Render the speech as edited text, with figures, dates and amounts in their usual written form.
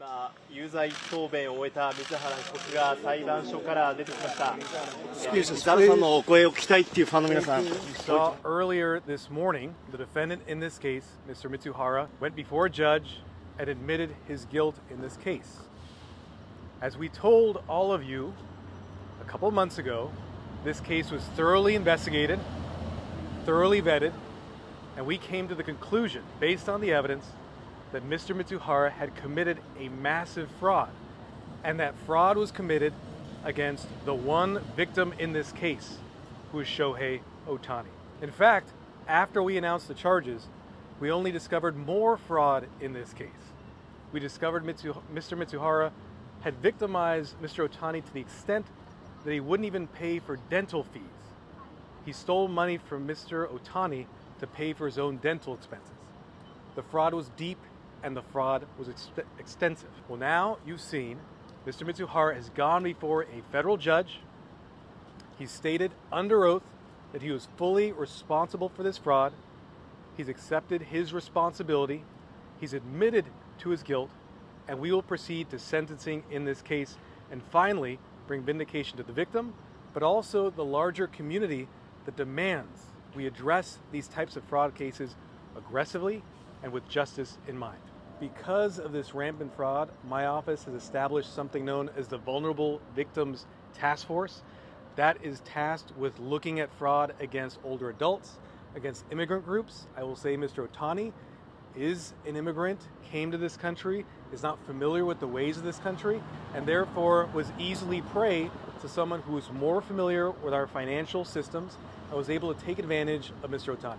今、有罪答弁を終えた水原被告が裁判所から出てきました。水原さんのお声を聞きたいっていうファンの皆さん。You saw earlier this morning, the defendant in this case, Mr. Mizuhara, went before a judge and admitted his guilt in this case. As we told all of you a couple of months ago, this case was thoroughly investigated, thoroughly vetted, and we came to the conclusion, based on the evidence, that Mr. Mizuhara had committed a massive fraud, and that fraud was committed against the one victim in this case, who is Shohei Ohtani. In fact, after we announced the charges, we only discovered more fraud in this case. We discovered Mr. Mizuhara had victimized Mr. Ohtani to the extent that he wouldn't even pay for dental fees. He stole money from Mr. Ohtani to pay for his own dental expenses. The fraud was deep and the fraud was extensive. Well, now you've seen Mr. Mizuhara has gone before a federal judge. He's stated under oath that he was fully responsible for this fraud. He's accepted his responsibility. He's admitted to his guilt, and we will proceed to sentencing in this case and finally bring vindication to the victim, but also the larger community that demands we address these types of fraud cases aggressively and with justice in mind. Because of this rampant fraud, my office has established something known as the Vulnerable Victims Task Force. That is tasked with looking at fraud against older adults, against immigrant groups. I will say Mr. Ohtani is an immigrant, came to this country, is not familiar with the ways of this country, and therefore was easily prey to someone who is more familiar with our financial systems and was able to take advantage of Mr. Ohtani.